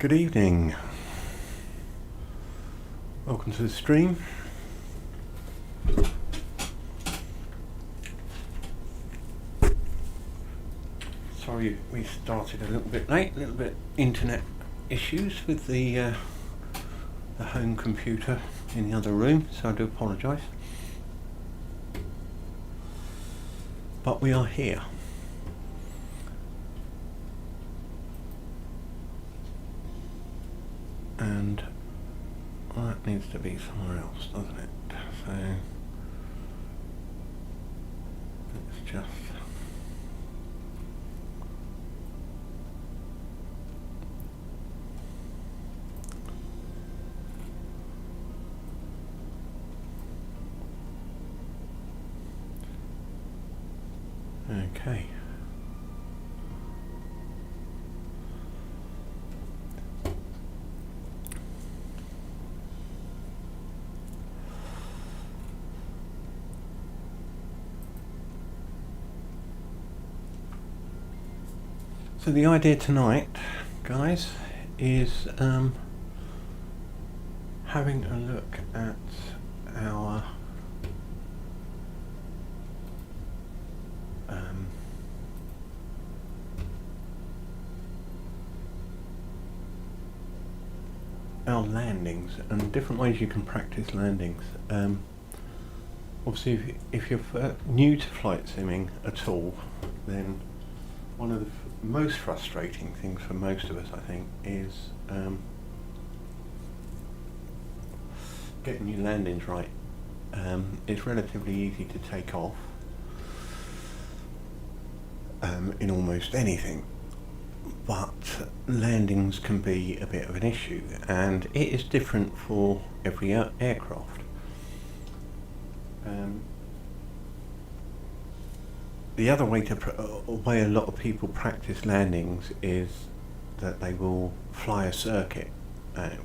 Good evening. Welcome to the stream. Sorry we started a little bit late, a little bit internet issues with the home computer in the other room, so I do apologise. But we are here. And that needs to be somewhere else, doesn't it? So let's just okay. So the idea tonight, guys, is having a look at our landings and different ways you can practice landings. Obviously, if you're new to flight simming at all, then one of the most frustrating things for most of us, I think, is getting your landings right. It's relatively easy to take off in almost anything, but landings can be a bit of an issue, and it is different for every aircraft. The other way way a lot of people practice landings is that they will fly a circuit,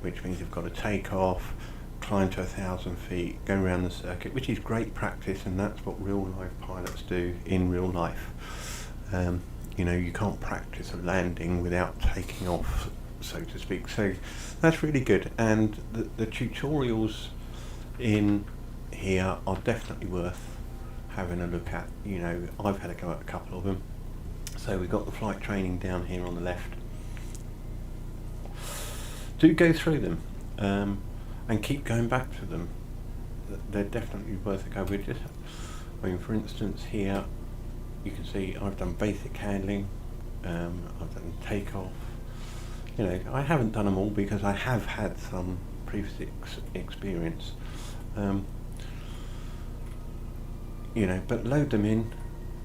which means you've got to take off, climb to 1,000 feet, go around the circuit, which is great practice, and that's what real life pilots do in real life. You know, you can't practice a landing without taking off, so to speak. So that's really good, and the tutorials in here are definitely worth having a look at. You know, I've had a go at a couple of them. So we've got the flight training down here on the left. Do go through them and keep going back to them. They're definitely worth a go. For instance, here you can see I've done basic handling, I've done takeoff. You know, I haven't done them all because I have had some previous experience. You know, but load them in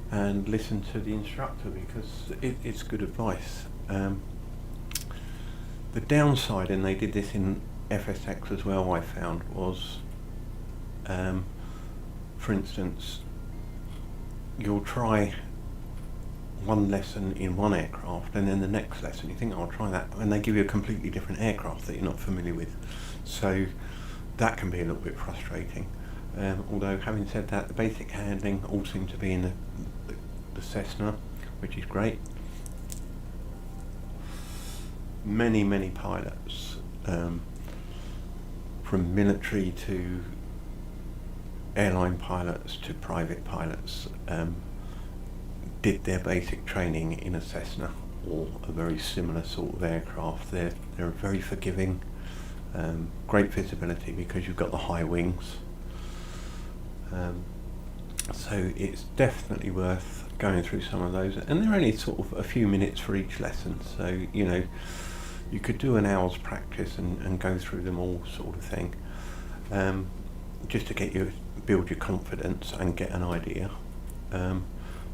and listen to the instructor, because it's good advice. The downside, and they did this in FSX as well, I found, was for instance, you'll try one lesson in one aircraft, and then the next lesson you think, I'll try that, and they give you a completely different aircraft that you're not familiar with. So that can be a little bit frustrating. Although, having said that, the basic handling all seem to be in the Cessna, which is great. Many pilots, from military to airline pilots to private pilots, did their basic training in a Cessna or a very similar sort of aircraft. They're very forgiving, great visibility because you've got the high wings. So it's definitely worth going through some of those, and they're only sort of a few minutes for each lesson, so you know, you could do an hour's practice and go through them all, sort of thing, just to build your confidence and get an idea. But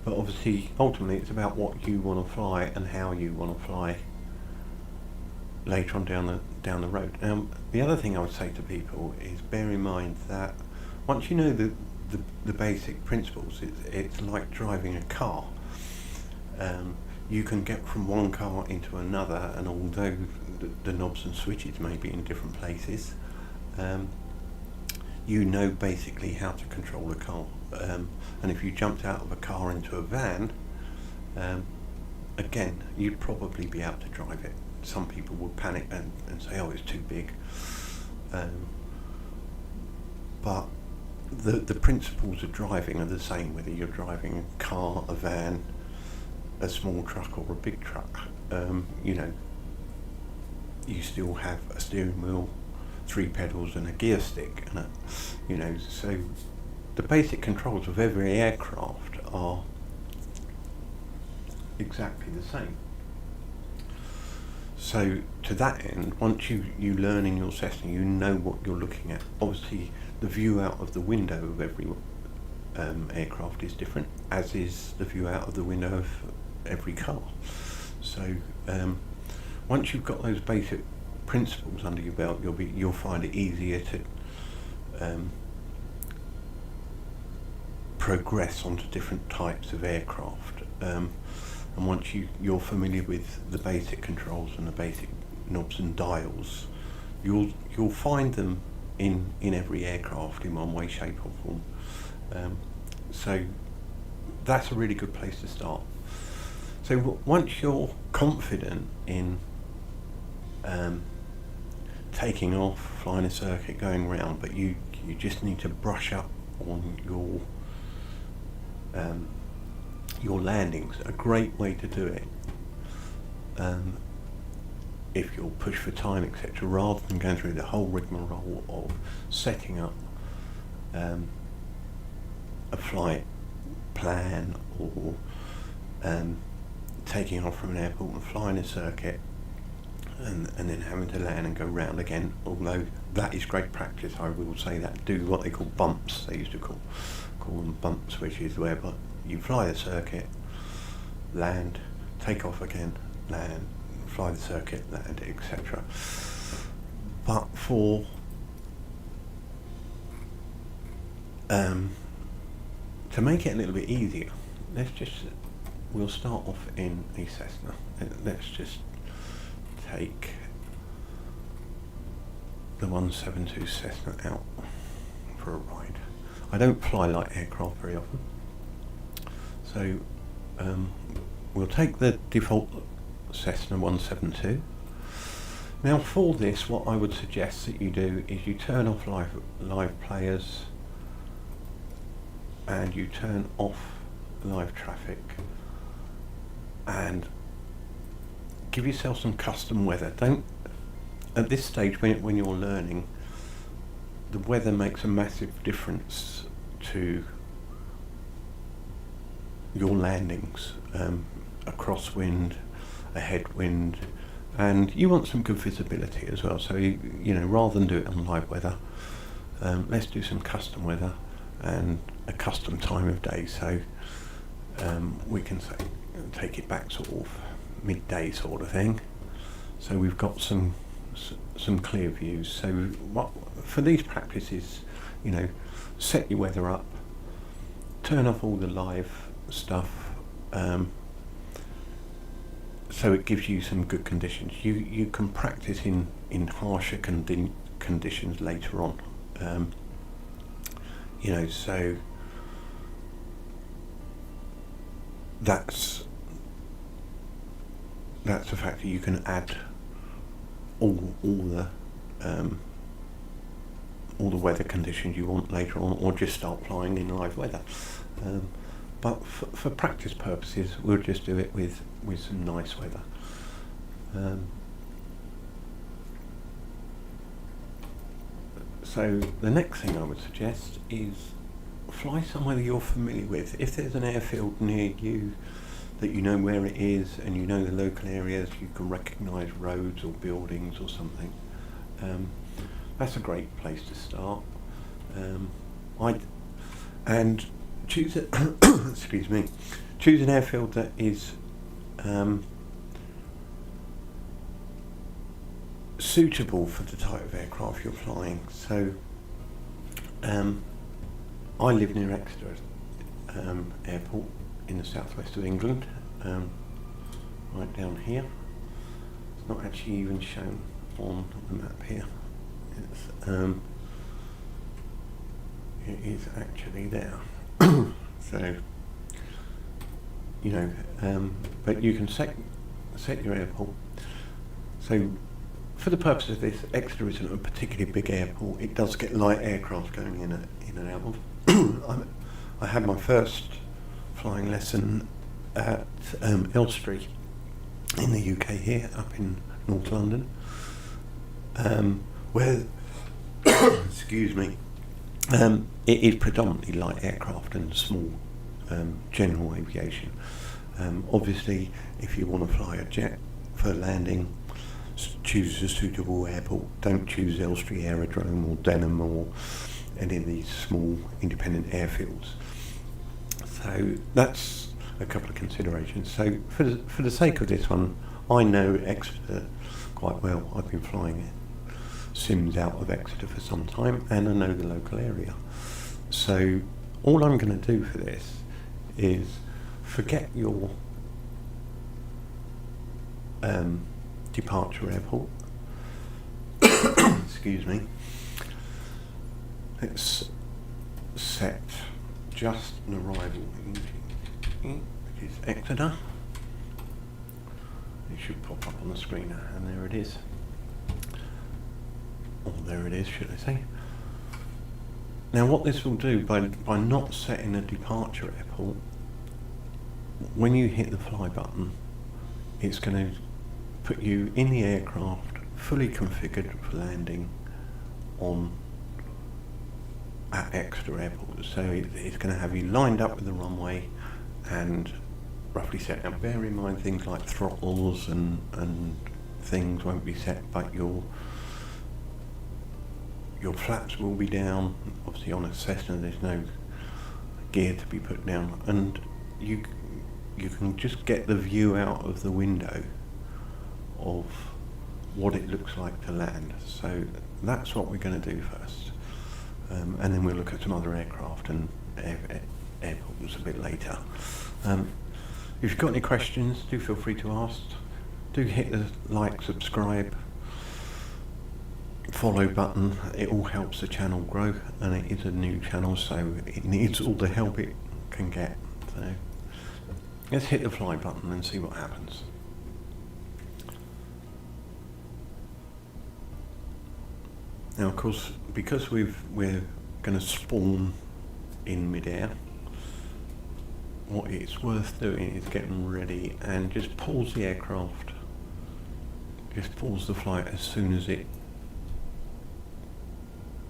obviously, ultimately, it's about what you want to fly and how you want to fly later on down the road. The other thing I would say to people is bear in mind that once you know the basic principles, it's like driving a car. You can get from one car into another, and although the knobs and switches may be in different places, you know basically how to control a car. And if you jumped out of a car into a van, again, you'd probably be able to drive it. some people would panic and say, oh, it's too big. But the principles of driving are the same whether you're driving a car, a van, a small truck or a big truck. You know, you still have a steering wheel, 3 pedals and a gear stick, and you know, so the basic controls of every aircraft are exactly the same. So to that end, once you learn in your Cessna, you know what you're looking at. Obviously the view out of the window of every aircraft is different, as is the view out of the window of every car. So once you've got those basic principles under your belt, you'll find it easier to progress onto different types of aircraft. And once you're familiar with the basic controls and the basic knobs and dials, you'll find them in every aircraft in one way, shape or form. So that's a really good place to start. So once you're confident in taking off, flying a circuit, going around, but you just need to brush up on your landings. A great way to do it, if you'll push for time, etc., rather than going through the whole rigmarole of setting up a flight plan or taking off from an airport and flying a circuit and then having to land and go round again, although that is great practice, I will say that. Do what they call bumps, they used to call them bumps, which is where you fly the circuit, land, take off again, land, fly the circuit, land, etc. But for to make it a little bit easier, we'll start off in a Cessna. Let's just take the 172 Cessna out for a ride. I don't fly light aircraft very often, so we'll take the default Cessna 172. Now for this, what I would suggest that you do is you turn off live players and you turn off live traffic and give yourself some custom weather. Don't, at this stage when you're learning, the weather makes a massive difference to your landings. A crosswind, a headwind, and you want some good visibility as well. So you know, rather than do it on live weather, let's do some custom weather and a custom time of day. So we can say take it back sort of midday sort of thing. So we've got some clear views. So what for these practices, you know, set your weather up, turn off all the live stuff, so it gives you some good conditions. You can practice in harsher conditions later on. You know, so that's a factor. You can add all the weather conditions you want later on, or just start flying in live weather. But for practice purposes, we'll just do it with some nice weather. So the next thing I would suggest is fly somewhere that you're familiar with. If there's an airfield near you that you know where it is and you know the local areas, you can recognise roads or buildings or something, that's a great place to start. And choose excuse me, choose an airfield that is suitable for the type of aircraft you're flying. So I live near Exeter Airport in the southwest of England, right down here. It's not actually even shown on the map here. It is actually there. So, you know, but you can set your airport. So for the purpose of this, Exeter isn't a particularly big airport. It does get light aircraft going in and out of. I had my first flying lesson at Elstree in the UK here, up in North London, where, excuse me, it is predominantly light aircraft and small general aviation. Obviously, if you want to fly a jet for landing, choose a suitable airport. Don't choose Elstree Aerodrome or Denham or any of these small independent airfields. So that's a couple of considerations. So for the sake of this one, I know Exeter quite well. I've been flying sims out of Exeter for some time, and I know the local area. So all I'm going to do for this is forget your departure airport. Excuse me. Let's set just an arrival in, which is Exeter. It should pop up on the screen, and there it is. Or there it is, should I say. Now what this will do, by not setting a departure airport, when you hit the fly button, it's going to put you in the aircraft, fully configured for landing at Exeter Airport. So it's going to have you lined up with the runway and roughly set. Now bear in mind things like throttles and things won't be set, but your flaps will be down. Obviously on a Cessna there's no gear to be put down, and you can just get the view out of the window of what it looks like to land. So that's what we're going to do first, and then we'll look at some other aircraft and airports a bit later. If you've got any questions, do feel free to ask. Do hit the like, subscribe, follow button. It all helps the channel grow, and it is a new channel, so it needs all the help it can get. So let's hit the fly button and see what happens. Now, of course, because we're going to spawn in midair, what it's worth doing is getting ready and just pause the aircraft. Just pause the flight as soon as you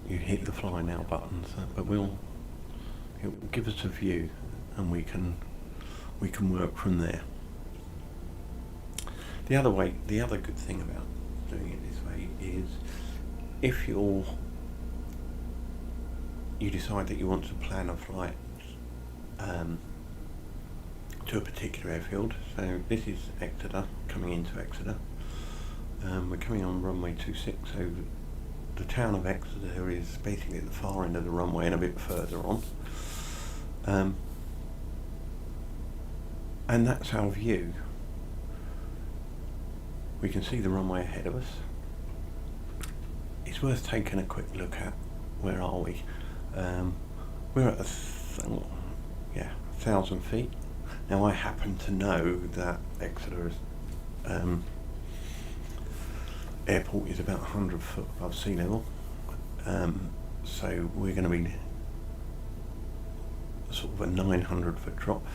hit the fly now button. So, but it will give us a view, and we can work from there. The other good thing about doing it this way is, if you decide that you want to plan a flight to a particular airfield, so this is Exeter, coming into Exeter. We're coming on runway 26, so the town of Exeter is basically at the far end of the runway and a bit further on. And that's our view. We can see the runway ahead of us. It's worth taking a quick look at. Where are we? We're at 1,000 feet. Now I happen to know that Exeter airport is about 100 foot above sea level, so we're going to be sort of a 900 foot drop.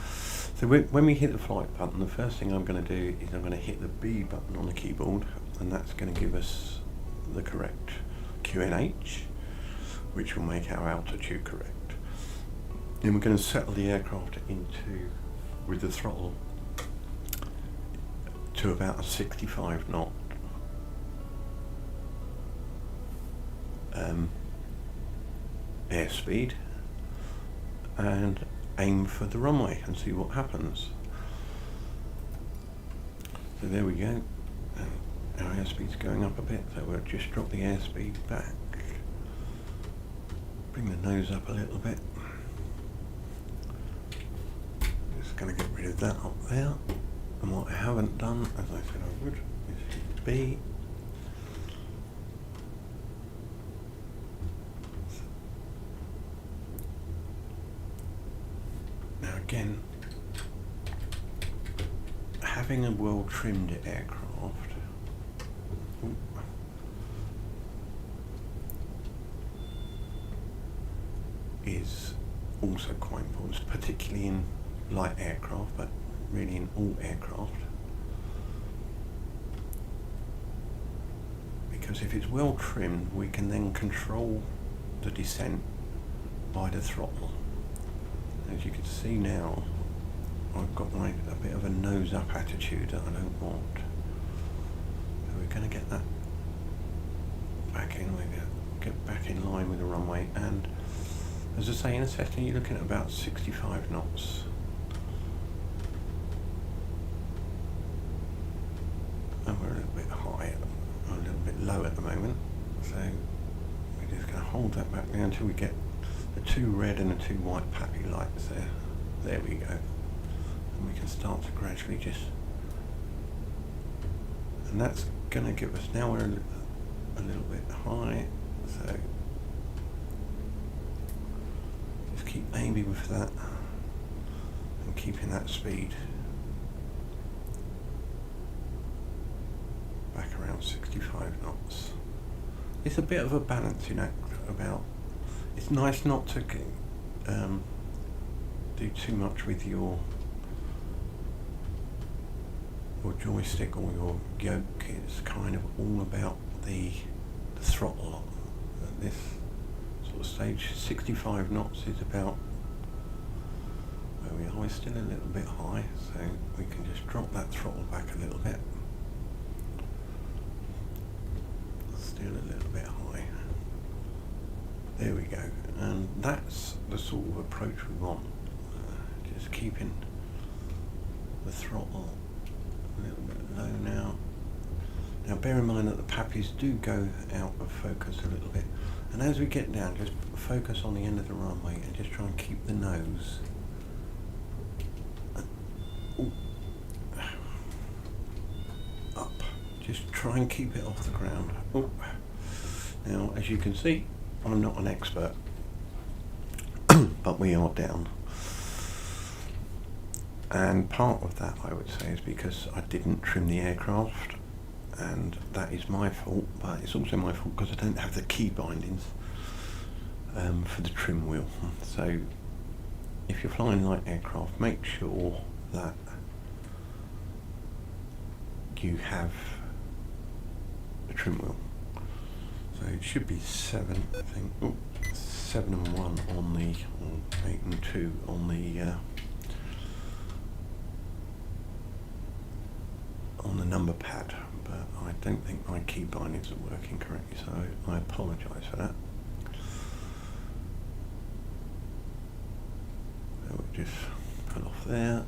So when we hit the flight button, the first thing I'm going to do is I'm going to hit the B button on the keyboard, and that's going to give us the correct QNH, which will make our altitude correct. Then we're going to settle the aircraft with the throttle to about a 65 knot airspeed, and aim for the runway and see what happens. So there we go. Our airspeed's going up a bit, so we'll just drop the airspeed back. Bring the nose up a little bit. Just going to get rid of that up there. And what I haven't done, as I said I would, is hit B. Now again, having a well-trimmed aircraft is also quite important, particularly in light aircraft, but really in all aircraft. Because if it's well trimmed, we can then control the descent by the throttle. As you can see now, I've got a bit of a nose up attitude that I don't want. So we're going to get that back in, get back in line with the runway, and as I say, in a Cessna you're looking at about 65 knots. And we're a little bit high, a little bit low at the moment, so we're just going to hold that back there until we get the 2 red and the 2 white pappy lights there. There we go. And we can start to gradually just, and that's going to give us, now we're a little bit high, so just keep aiming with that and keeping that speed back around 65 knots. It's a bit of a balancing act about, it's nice not to do too much with your joystick or your yoke. It's kind of all about the throttle at this sort of stage. 65 knots is about where we are. We're still a little bit high, so we can just drop that throttle back a little bit. Still a little bit high. There we go, and that's the sort of approach we want. Just keeping the throttle a little bit low now. Now bear in mind that the pappies do go out of focus a little bit, and as we get down, just focus on the end of the runway and just try and keep the nose up. Just try and keep it off the ground. Now, as you can see, I'm not an expert, but we are down. And part of that, I would say, is because I didn't trim the aircraft, and that is my fault, but it's also my fault because I don't have the key bindings for the trim wheel. So if you're flying light aircraft, make sure that you have the trim wheel. So it should be 7, I think. 7 and 1 on the, or 8 and 2 on the number pad, but I don't think my key bindings are working correctly, so I apologise for that. So we'll just pull off there,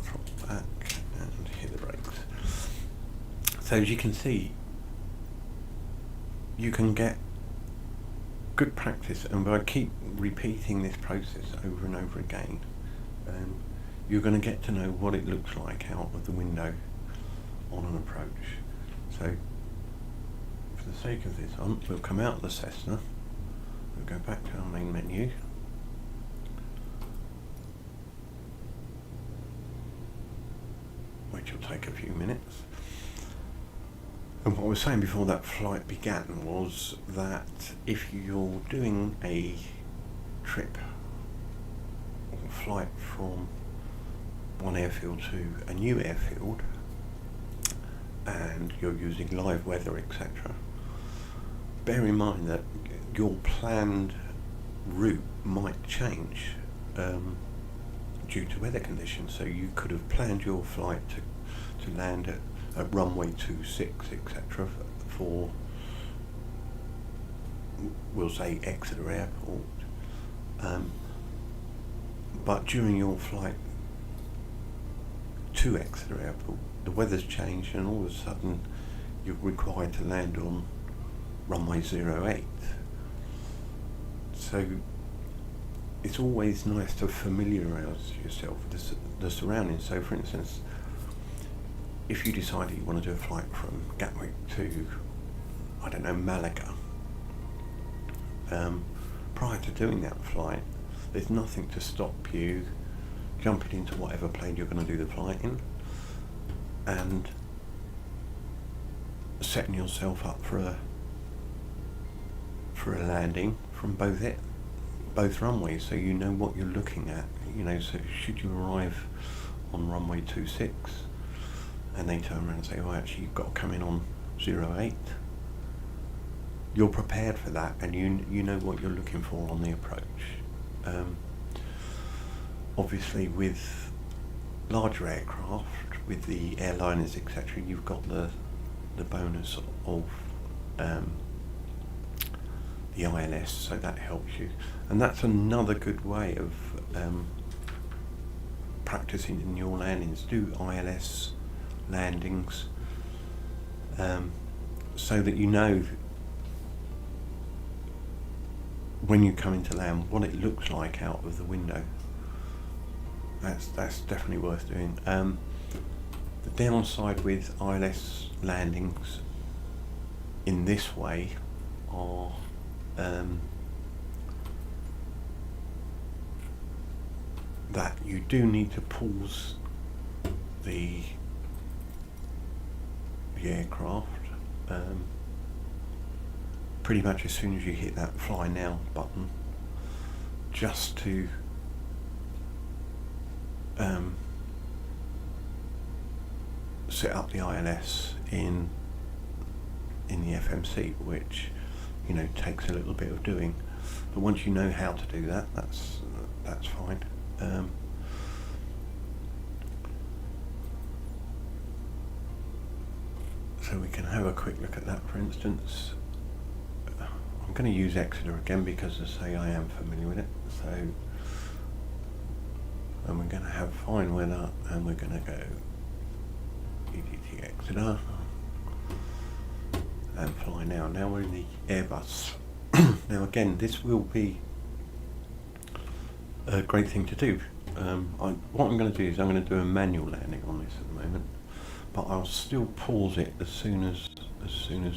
drop back and hit the brakes. So as you can see, you can get good practice, and by keep repeating this process over and over again, you're going to get to know what it looks like out of the window on an approach. So for the sake of this, we'll come out of the Cessna, we'll go back to our main menu, which will take a few minutes. And what I was saying before that flight began was that if you're doing a trip or flight from one airfield to a new airfield, and you're using live weather, etc., bear in mind that your planned route might change due to weather conditions. So you could have planned your flight to land at runway 26, etc., for, we'll say, Exeter Airport, but during your flight to Exeter Airport, the weather's changed and all of a sudden you're required to land on runway 08. So it's always nice to familiarise yourself with the surroundings. So for instance, if you decide that you want to do a flight from Gatwick to, I don't know, Malaga, prior to doing that flight, there's nothing to stop you jumping into whatever plane you're going to do the flight in and setting yourself up for a landing from both both runways, so you know what you're looking at. You know, so should you arrive on runway 26 and they turn around and say, oh, actually you've got to come in on 08, you're prepared for that, and you know what you're looking for on the approach. Obviously with larger aircraft, with the airliners, etc., you've got the bonus of the ILS, so that helps you, and that's another good way of practicing in your landings. Do ILS landings, so that you know when you come into land what it looks like out of the window. That's definitely worth doing. The downside with ILS landings in this way are that you do need to pause the aircraft pretty much as soon as you hit that fly now button, just to set up the ILS in the FMC, which, you know, takes a little bit of doing, but once you know how to do that, that's fine. So we can have a quick look at that, for instance. I'm going to use Exeter again because, as I say, I am familiar with it. So, and we're going to have fine weather, and we're going to go EDT Exeter and fly now. Now we're in the Airbus. Now again, this will be a great thing to do. What I'm going to do is I'm going to do a manual landing on this at the moment, but I'll still pause it as soon as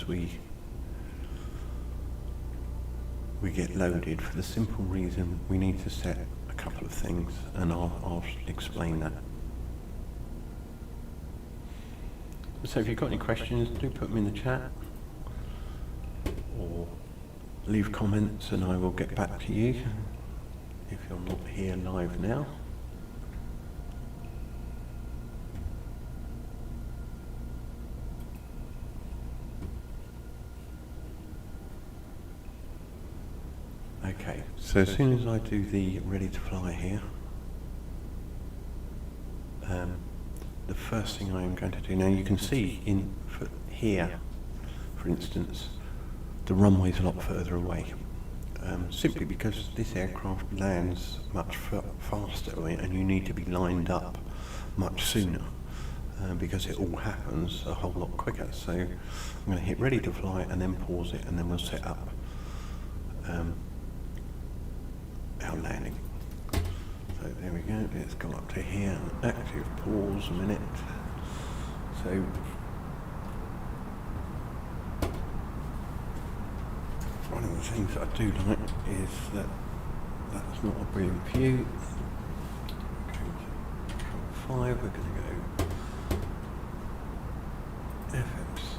we get loaded, for the simple reason we need to set a couple of things, and I'll explain that. So if you've got any questions, do put them in the chat or leave comments and I will get back to you if you're not here live now. Okay, so as soon as I do the ready to fly here, the first thing I am going to do, now you can see here, for instance, the runway's a lot further away, simply because this aircraft lands much faster, and you need to be lined up much sooner, because it all happens a whole lot quicker. So I'm going to hit ready to fly and then pause it, and then we'll set up our landing. So there we go, let's go up to here, active pause a minute. So one of the things that I do like is that that's not a brilliant view. Control 5, we're going to go FMC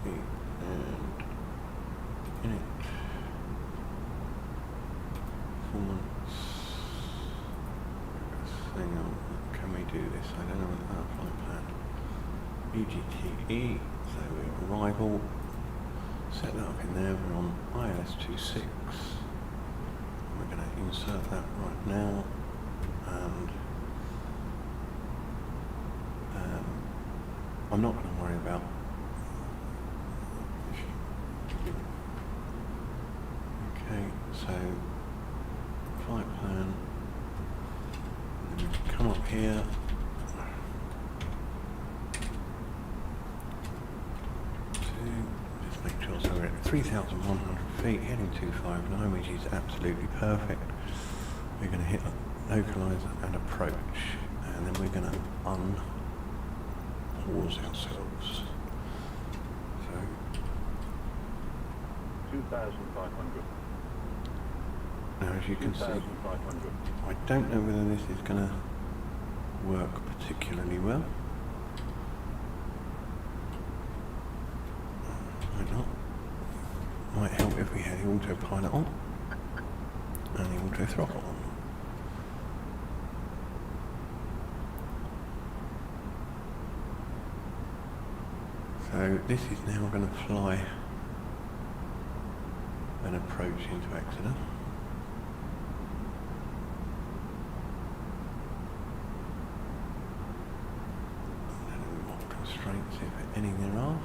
and init performance. Hang on, can we do this? I don't know what that flight plan. EGTE, so we're arrival. Set that up in there, we're on ILS 26. We're going to insert that right now, and I'm not going to worry about okay, so flight plan, and then we come up here. Make sure, so we're at 3,100 feet, heading 259, which is absolutely perfect. We're going to hit localize and approach, and then we're going to unpause ourselves. So 2,500. now, as you can see, I don't know whether this is going to work particularly well. Might not. Might help if we had the autopilot on. and the auto throttle. So this is now going to fly an approach into Exeter. What constraints, if any, there are.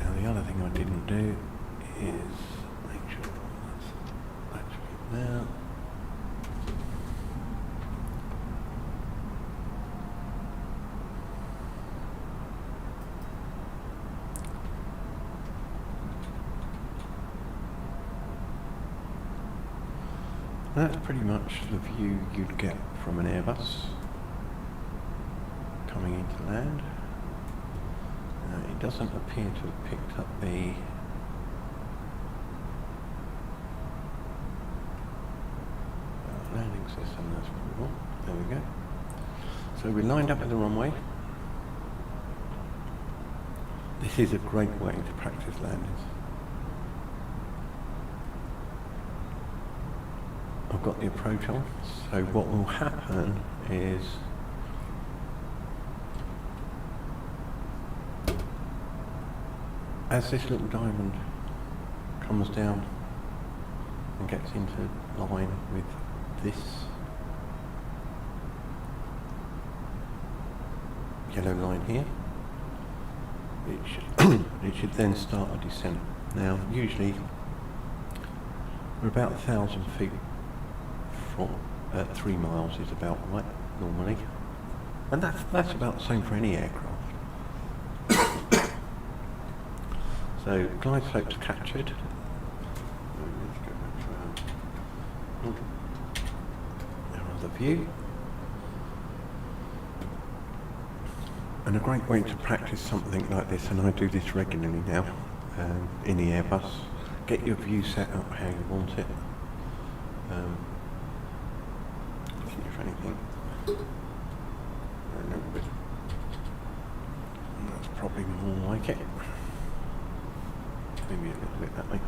Now the other thing I didn't do is make sure that's actually there. That's pretty much the view you'd get from an Airbus coming into land. It doesn't appear to have picked up the landing system. That's pretty cool. There we go. So we're lined up at the runway. This is a great way to practice landings. I've got the approach on, so what will happen is as this little diamond comes down and gets into line with this yellow line here, it should then start a descent. Now usually we're about 1,000 feet from 3 miles is about right normally, and that's about the same for any aircraft. So glide slope's captured. Let's go back to our other view. And a great way to practice something like this, and I do this regularly now in the Airbus. Get your view set up how you want it. See if anything. A little bit. That's probably more like it. Maybe a little bit that way.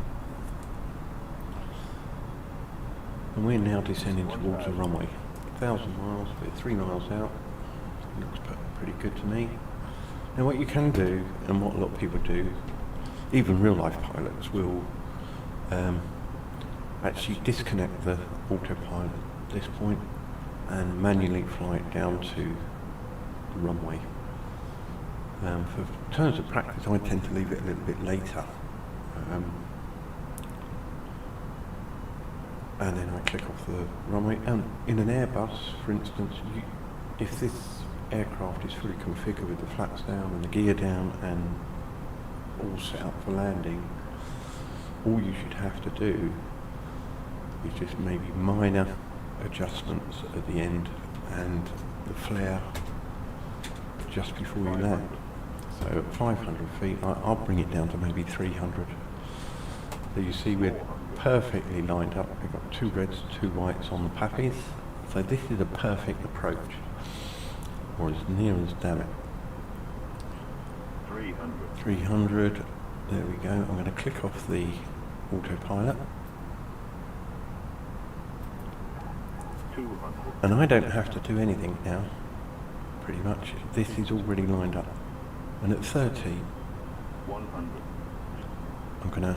And we're now descending towards the runway. 1,000 miles, we're 3 miles out. Looks pretty good to me. Now what you can do, and what a lot of people do, even real life pilots will actually disconnect the autopilot at this point and manually fly it down to the runway. For terms of practice, I tend to leave it a little bit later. And then I click off the runway. And in an Airbus, for instance, if this aircraft is fully configured with the flaps down and the gear down and all set up for landing, all you should have to do is just maybe minor adjustments at the end and the flare just before you land. So at 500 feet, I'll bring it down to maybe 300. So you see we're perfectly lined up. We've got 2 reds, 2 whites on the pappies. So this is a perfect approach, or as near as damn it. 300. 300. There we go. I'm going to click off the autopilot. 200. And I don't have to do anything now, pretty much. This is already lined up. And at 30, 100. I'm going to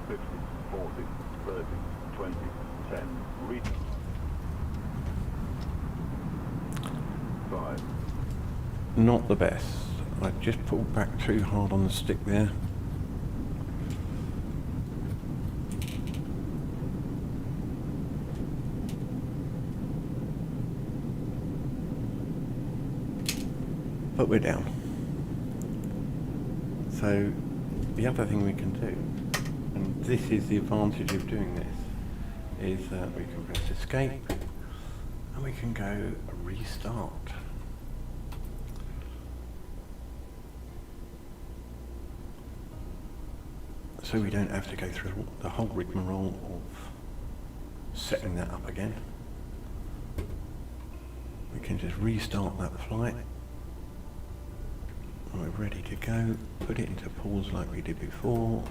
50, 40, 30, 20, 10, reach. 5. not the best. I just pulled back too hard on the stick there. But we're down. So the other thing we can do, and this is the advantage of doing this, is that we can press escape and we can go restart. So we don't have to go through the whole rigmarole of setting that up again. We can just restart that flight. We're ready to go. Put it into pause like we did before.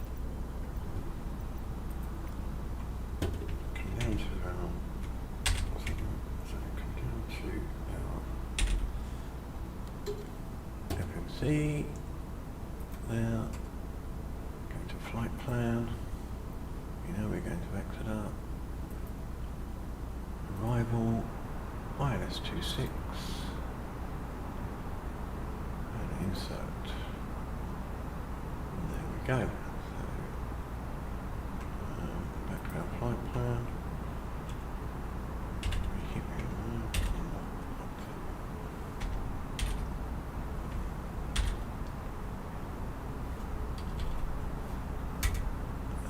Come down to our, come down to our FMC. There. Go to flight plan. You know we're going to Exeter. Arrival. ILS 26. Insert. And there we go. So, back to our flight plan. We keep it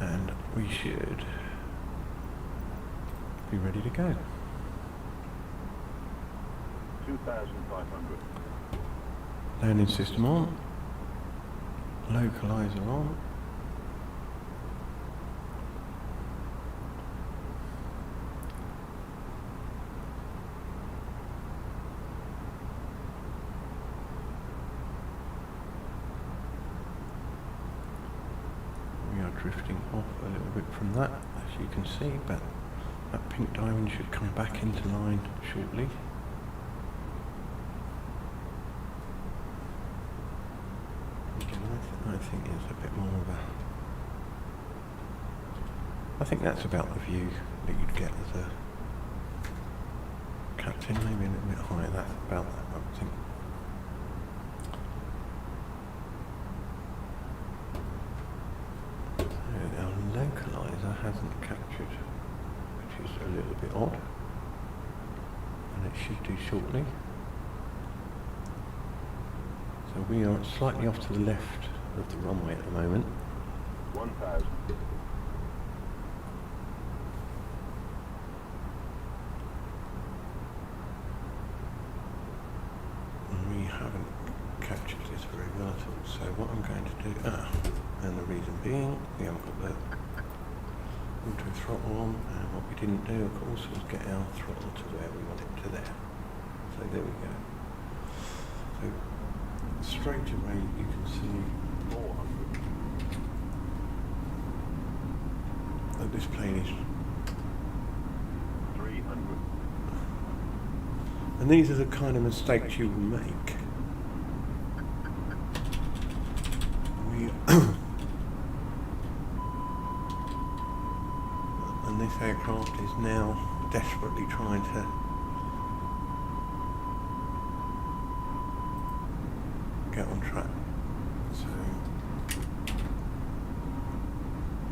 in and we should be ready to go. 2,500. Landing system on, localizer on, we are drifting off a little bit from that, as you can see, but that pink diamond should come back into line shortly. I think it's a bit more of a... I think that's about the view that you'd get as a captain, maybe a little bit higher. That's about that, I think. So our localizer hasn't captured, which is a little bit odd. And it should do shortly. So we are slightly off to the left of the runway at the moment. 1,000. And we haven't captured this very well at all. So what I'm going to do, and the reason being, we haven't got the auto throttle on, and what we didn't do, of course, was get our throttle to where we want it to there. So there we go. So straight away you can see 400. that this plane is, 300. and these are the kind of mistakes you will make. And this aircraft is now desperately trying to get on track. So,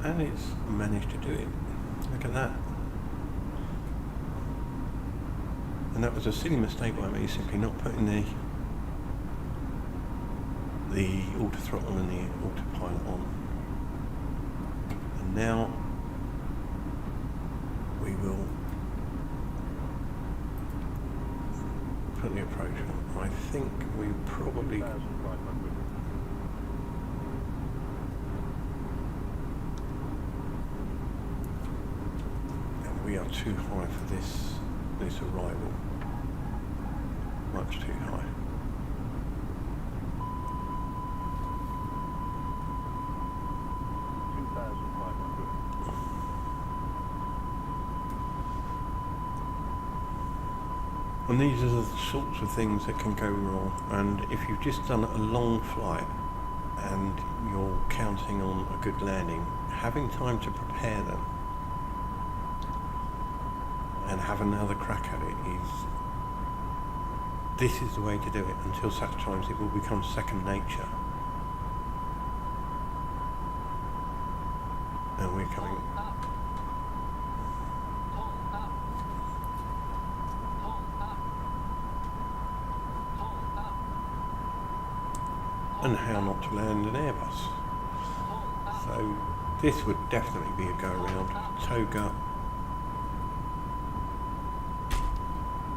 and it's managed to do it. Look at that. And that was a silly mistake by me, simply not putting the auto throttle and the autopilot on. And now we will put the approach on. I think we probably 2,500. and we are too high for this arrival. Much too high. And these are the sorts of things that can go wrong. And if you've just done a long flight and you're counting on a good landing, having time to prepare them and have another crack at it this is the way to do it until such times it will become second nature. And we're coming. And how not to land an Airbus. So this would definitely be a go around. Toga,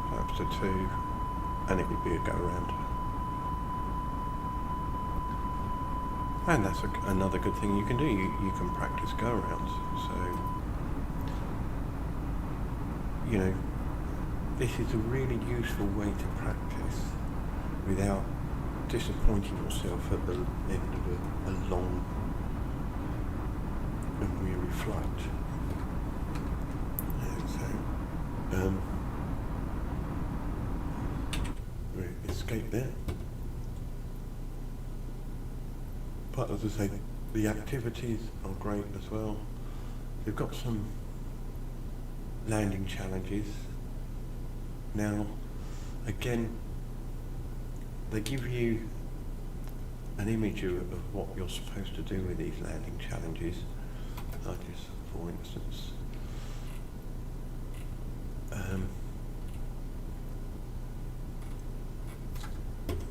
flaps to 2, and it would be a go around. And that's another good thing you can do. You can practice go arounds. So, you know, this is a really useful way to practice without disappointing yourself at the end of a long and weary flight. And so, we escape there. But as I say, the activities are great as well. They've got some landing challenges. Now, again, they give you an image of what you're supposed to do with these landing challenges. Like this, for instance.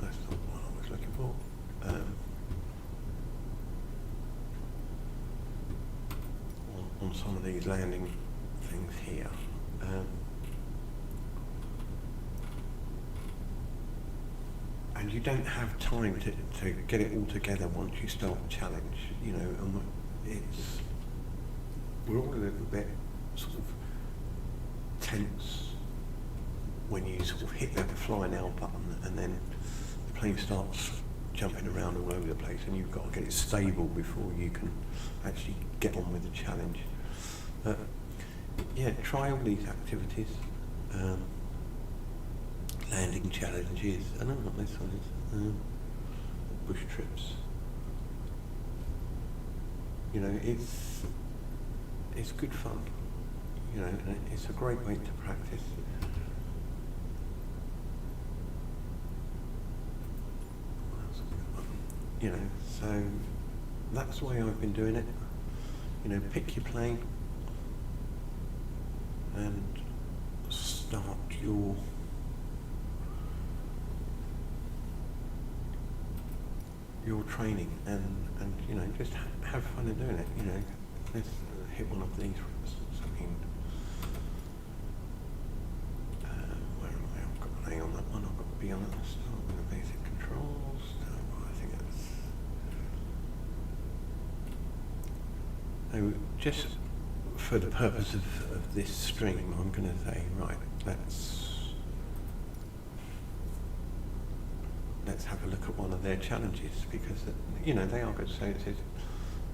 That's not what I was looking for. On some of these landing things here. And you don't have time to get it all together once you start the challenge, you know, and we're all a little bit sort of tense when you sort of hit that fly now button and then the plane starts jumping around all over the place and you've got to get it stable before you can actually get on with the challenge. Yeah, try all these activities. Landing challenges. I don't know what this one is. Bush trips. You know, it's good fun. You know, and it's a great way to practice. You know, so that's the way I've been doing it. You know, pick your plane and start your training and you know, just have fun in doing it. You know, let's hit one of these, for instance. I mean, where am I? I've got an A on that one. I've got a B on that. Start with the basic controls. I think that's. So just for the purpose of this stream, I'm going to say, right, let's have a look at one of their challenges, because you know, they are good. So it says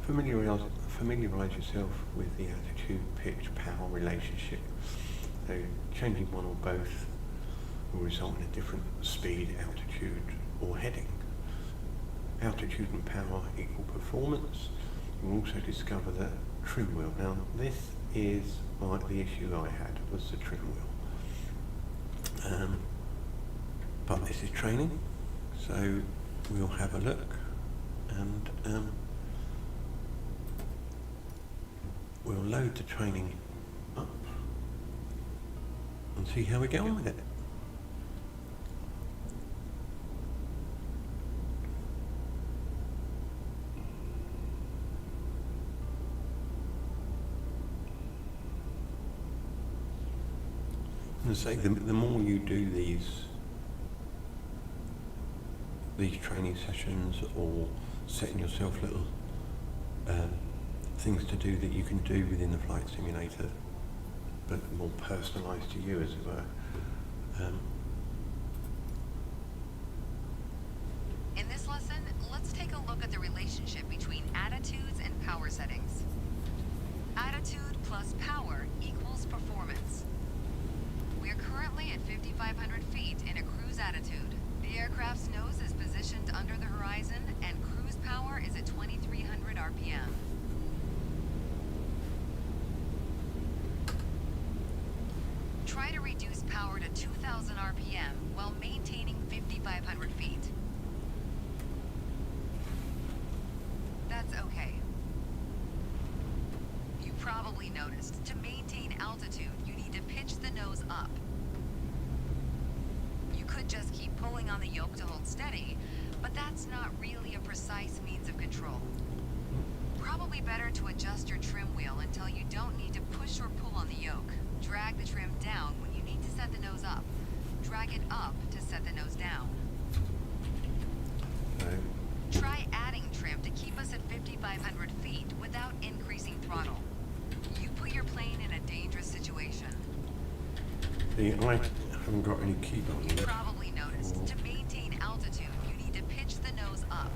familiarise yourself with the attitude, pitch, power relationship. So changing one or both will result in a different speed, altitude or heading. Altitude and power equal performance. You will also discover the trim wheel. Now this is the issue I had, was the trim wheel. But this is training. So we'll have a look and we'll load the training up and see how we get on with it. And say the more you do these training sessions, or setting yourself little things to do that you can do within the flight simulator, but more personalised to you, as it were. In this lesson, let's take a look at the relationship between attitudes and power settings. Attitude plus power equals performance. We are currently at 5,500 feet in a cruise attitude. The aircraft's nose is positioned under the horizon, and cruise power is at 2,300 RPM. Try to reduce power to 2,000 RPM while maintaining 5,500 feet. That's okay. You probably noticed, to maintain altitude, you need to pitch the nose up. You could just keep pulling on the yoke to hold steady, but that's not really a precise means of control. Probably better to adjust your trim wheel until you don't need to push or pull on the yoke. Drag the trim down when you need to set the nose up. Drag it up to set the nose down. Right. Try adding trim to keep us at 5,500 feet without increasing throttle. You put your plane in a dangerous situation. haven't got any keyboard. You probably noticed, to maintain altitude, you need to pitch the nose up.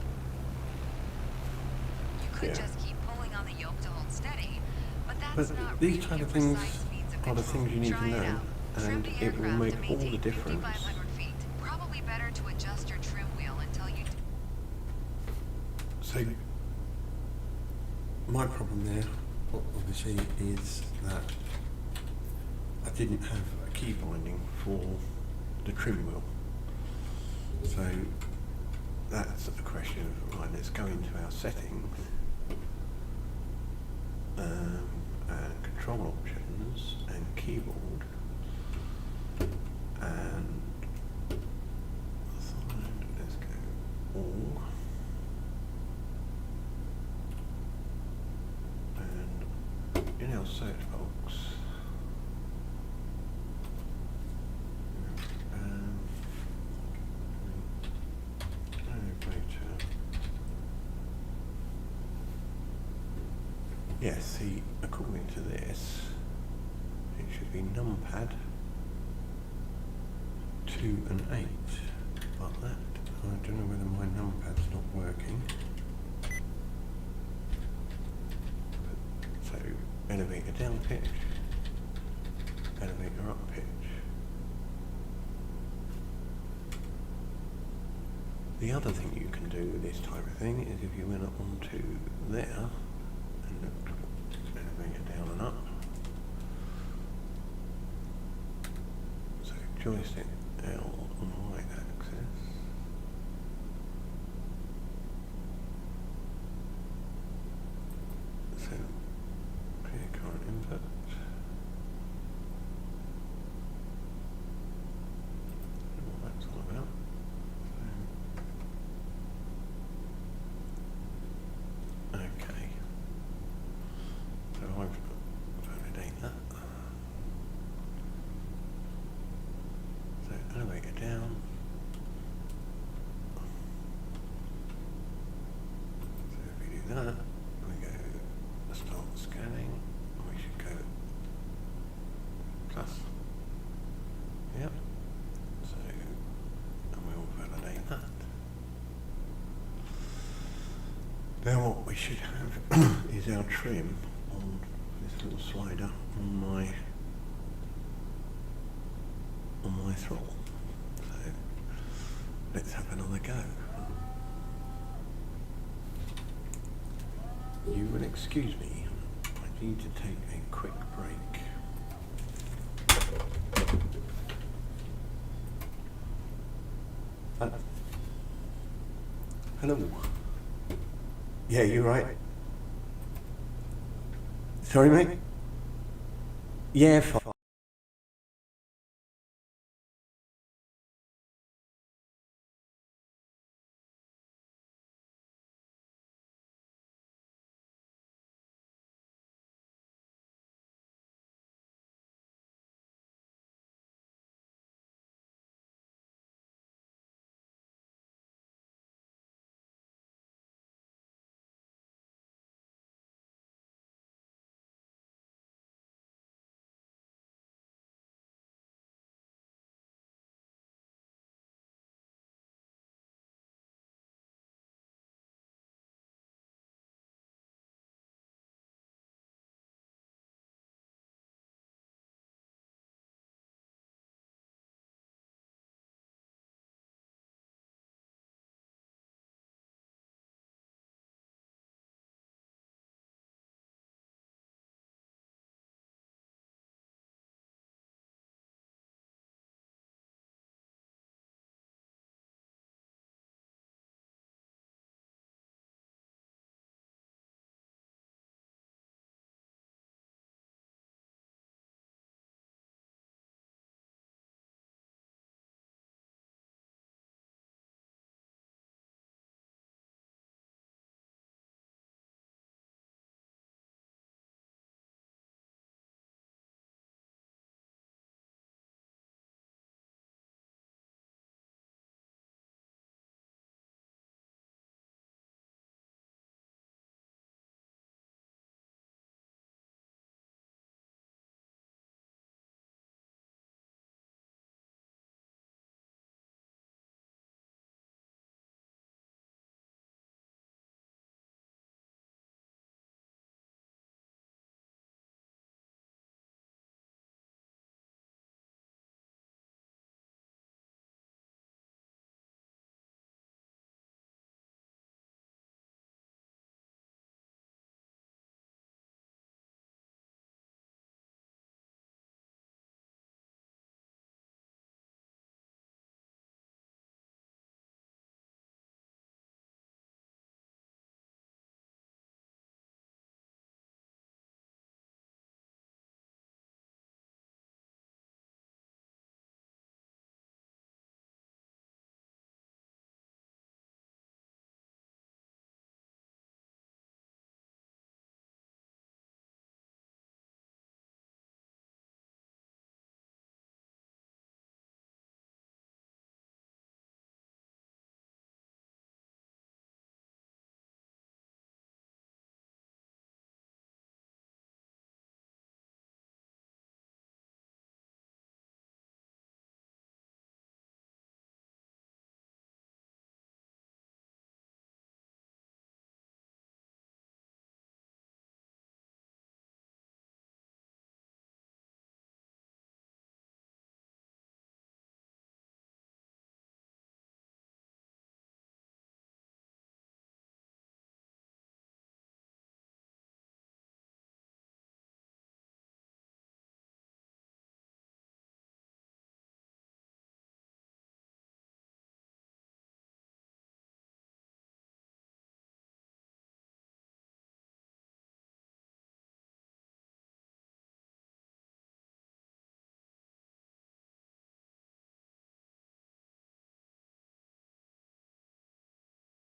You could Yeah. just keep pulling on the yoke to hold steady, but that's But not these really kind your of things precise speeds of are the control. things you need to Try it know, out. Trim and the it will aircraft make to all the maintain difference. 5,500 feet. Probably better to adjust your trim wheel until you... So, my problem there, obviously, is that I didn't have a key binding for the trim wheel. So, that's a question of, right, let's go into our settings, and control options, and keyboard, and let's go all. And in our search box, yes, see, according to this, it should be numpad 2 and 8, but that, I don't know whether my numpad's not working. So, elevator down pitch, elevator up pitch. The other thing you can do with this type of thing is if you went up onto there and looked elevator down and up. So joystick L on the right axis. So clear current input. What that's all about. Okay. So I've validate that. So elevator down. So if we do that, we go start scanning. We should go plus. Yep. So, and we'll validate that. Now what we should have is our trim on this little slider on my throttle. So let's have another go. You will excuse me, I need to take a quick break. Hello. Yeah, you're right. Sorry, mate? Yeah, fine.